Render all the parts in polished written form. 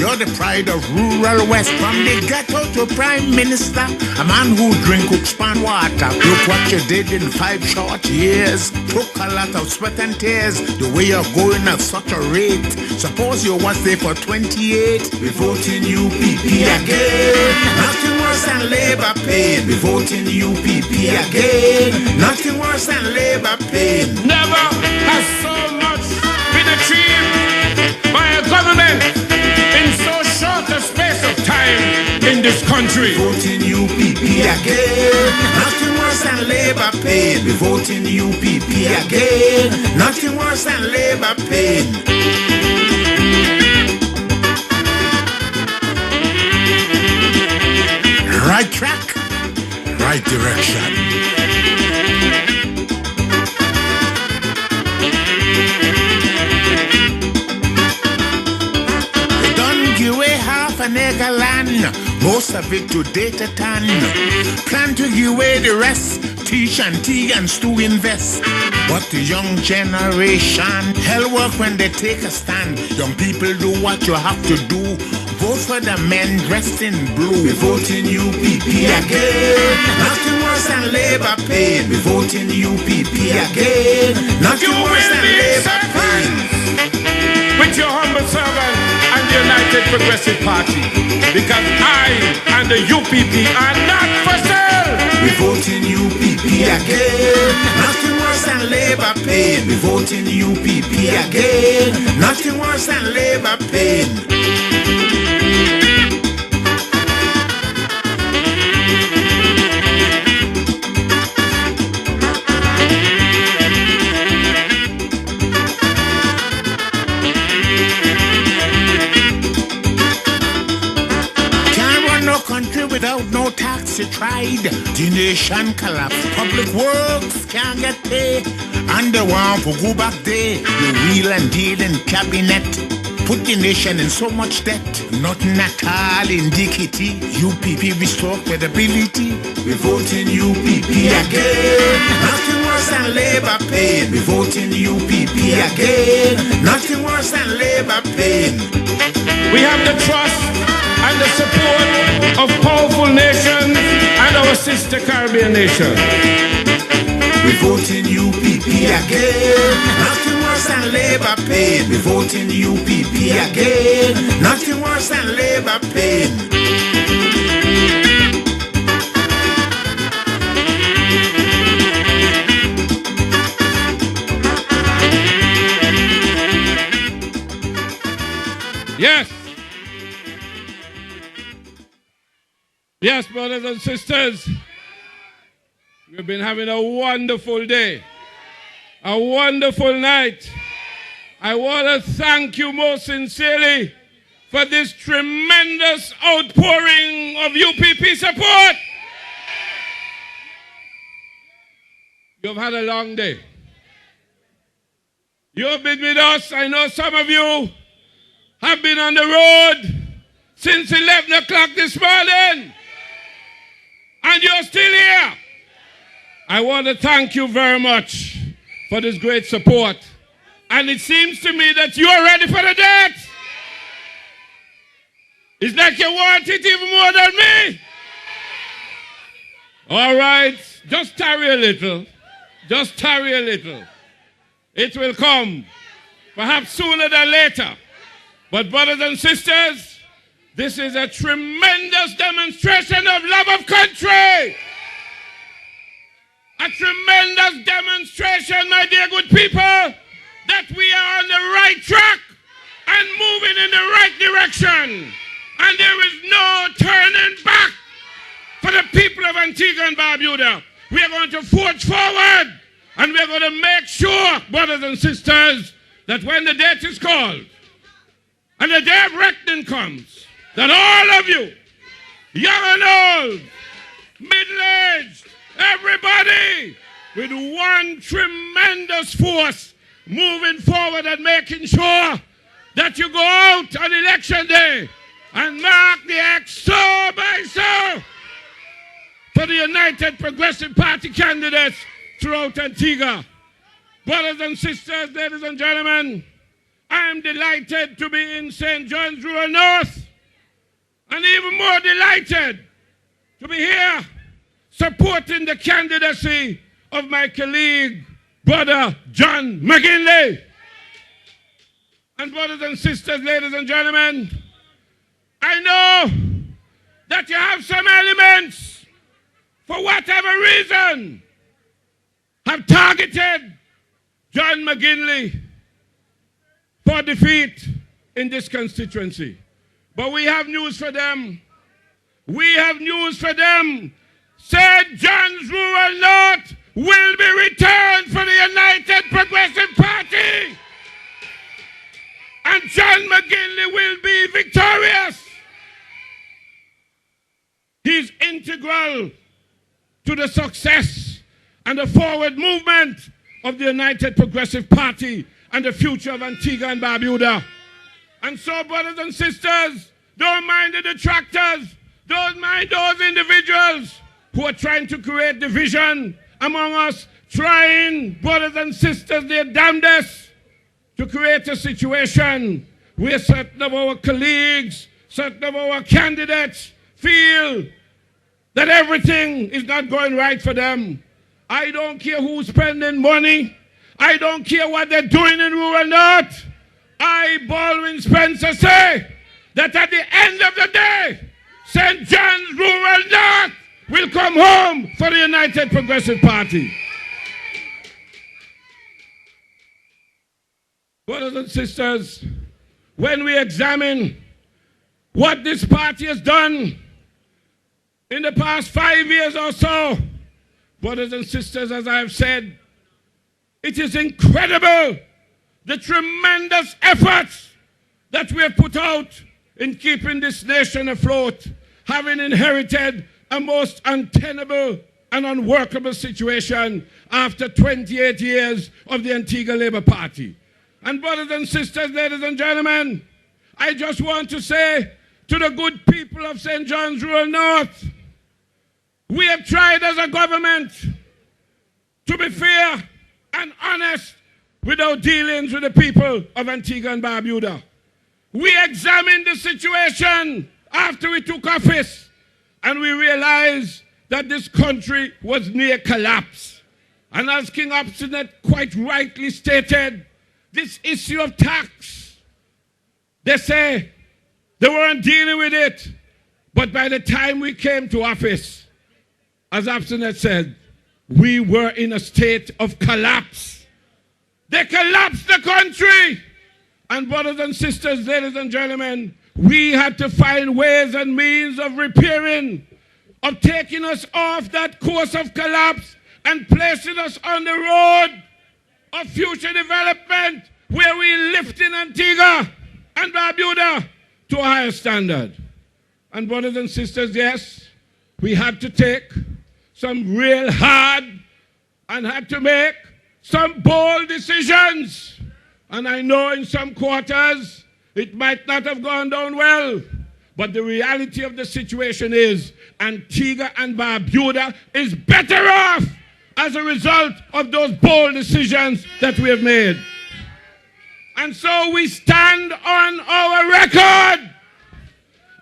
You're the pride of rural West. From the ghetto to prime minister, a man who drink span water. Look what you did in 5 short years. Took a lot of sweat and tears. The way you're going at such a rate. Suppose you was there for 28. We voting UPP again. Nothing worse than labor pain. We voting UPP again. Nothing worse than labor pain. Never has so much been achieved by a government in so short a space of time in this country. Voting UPP again. Nothing worse than labor pain. We voting UPP again. Nothing worse than labor pain. Right track, right direction. They done give away half an acre land, most of it to data tan. Plan to give away the rest, teach and tea and still invest. But the young generation, hell work when they take a stand. Young people do what you have to do. Vote for the men dressed in blue. We voting UPP again. Nothing worse than labor pain. We voting UPP again. Nothing worse than labor pain. With your humble servant and the United Progressive Party, because I and the UPP are not for sale. We voting UPP again. Nothing worse than labor pain. We voting UPP again. Nothing worse than labor pain. Country without no tax, you tried. The nation collapse. Public works can't get paid. And the one for go back there. You wheel and deal in cabinet. Put the nation in so much debt. Nothing at all indicative. UPP restore credibility. We voting UPP again. Nothing worse than labor pain. We voting UPP again. Nothing worse than labor pain. We have the trust and the support of powerful nations and our sister Caribbean nations. We voting UPP again. Nothing worse than labor pain. We voting UPP again. Nothing worse than labor pain. Yes. Yes, brothers and sisters, we've been having a wonderful day, a wonderful night. I want to thank you most sincerely for this tremendous outpouring of UPP support. You've had a long day. You've been with us. I know some of you have been on the road since 11 o'clock this morning. And you're still here. I want to thank you very much for this great support. And it seems to me that you're ready for the date. It's like you want it even more than me. All right, just tarry a little. Just tarry a little. It will come, perhaps sooner than later. But brothers and sisters, this is a tremendous demonstration of love of country. A tremendous demonstration, my dear good people, that we are on the right track and moving in the right direction. And there is no turning back for the people of Antigua and Barbuda. We are going to forge forward, and we are going to make sure, brothers and sisters, that when the date is called and the day of reckoning comes, that all of you, young and old, middle-aged, everybody, with one tremendous force, moving forward and making sure that you go out on election day and mark the X so by so for the United Progressive Party candidates throughout Antigua. Brothers and sisters, ladies and gentlemen, I am delighted to be in St. John's Rural North and even more delighted to be here supporting the candidacy of my colleague, Brother John McGinley. And brothers and sisters, ladies and gentlemen, I know that you have some elements, for whatever reason, have targeted John McGinley for defeat in this constituency. But we have news for them. We have news for them. St. John's Rural North will be returned for the United Progressive Party. And John McGinley will be victorious. He's integral to the success and the forward movement of the United Progressive Party and the future of Antigua and Barbuda. And so, brothers and sisters, don't mind the detractors, don't mind those individuals who are trying to create division among us, trying, brothers and sisters, their damnedest to create a situation where certain of our colleagues, certain of our candidates feel that everything is not going right for them. I don't care who's spending money. I don't care what they're doing in rural North. I, Baldwin Spencer, say that at the end of the day, St. John's Rural North will come home for the United Progressive Party. Brothers and sisters, when we examine what this party has done in the past 5 years or so, brothers and sisters, as I have said, it is incredible the tremendous efforts that we have put out in keeping this nation afloat, having inherited a most untenable and unworkable situation after 28 years of the Antigua Labour Party. And brothers and sisters, ladies and gentlemen, I just want to say to the good people of St. John's Rural North, we have tried as a government to be fair and honest with our dealings with the people of Antigua and Barbuda. We examined the situation after we took office, and we realized that this country was near collapse. And as King Obstinate quite rightly stated, this issue of tax, they say they weren't dealing with it, but by the time we came to office, as Obstinate said, we were in a state of collapse. They collapsed the country. And brothers and sisters, ladies and gentlemen, we had to find ways and means of repairing, of taking us off that course of collapse and placing us on the road of future development where we lift in Antigua and Barbuda to a higher standard. And brothers and sisters, yes, we had to take some real hard and had to make some bold decisions. And I know in some quarters it might not have gone down well, but the reality of the situation is Antigua and Barbuda is better off as a result of those bold decisions that we have made. And so we stand on our record,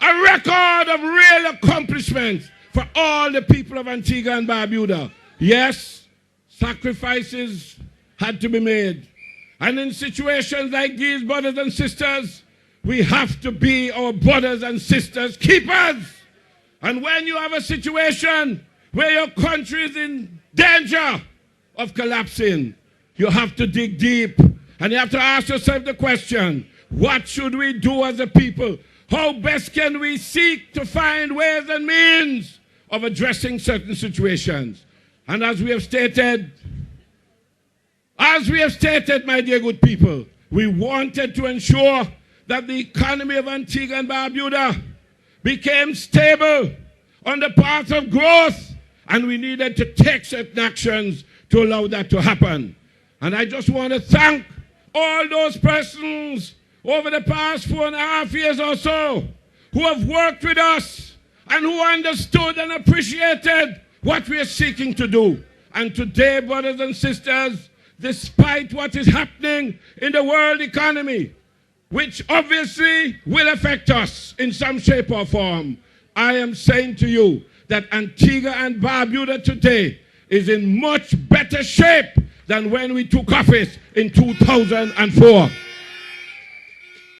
a record of real accomplishments for all the people of Antigua and Barbuda. Yes, sacrifices had to be made. And in situations like these, brothers and sisters, we have to be our brothers and sisters keepers. And when you have a situation where your country is in danger of collapsing, you have to dig deep. And you have to ask yourself the question, what should we do as a people? How best can we seek to find ways and means of addressing certain situations? And as we have stated, my dear good people, we wanted to ensure that the economy of Antigua and Barbuda became stable on the path of growth, and we needed to take certain actions to allow that to happen. And I just want to thank all those persons over the past 4.5 years or so who have worked with us and who understood and appreciated what we are seeking to do. And today, brothers and sisters, despite what is happening in the world economy, which obviously will affect us in some shape or form. I am saying to you that Antigua and Barbuda today is in much better shape than when we took office in 2004.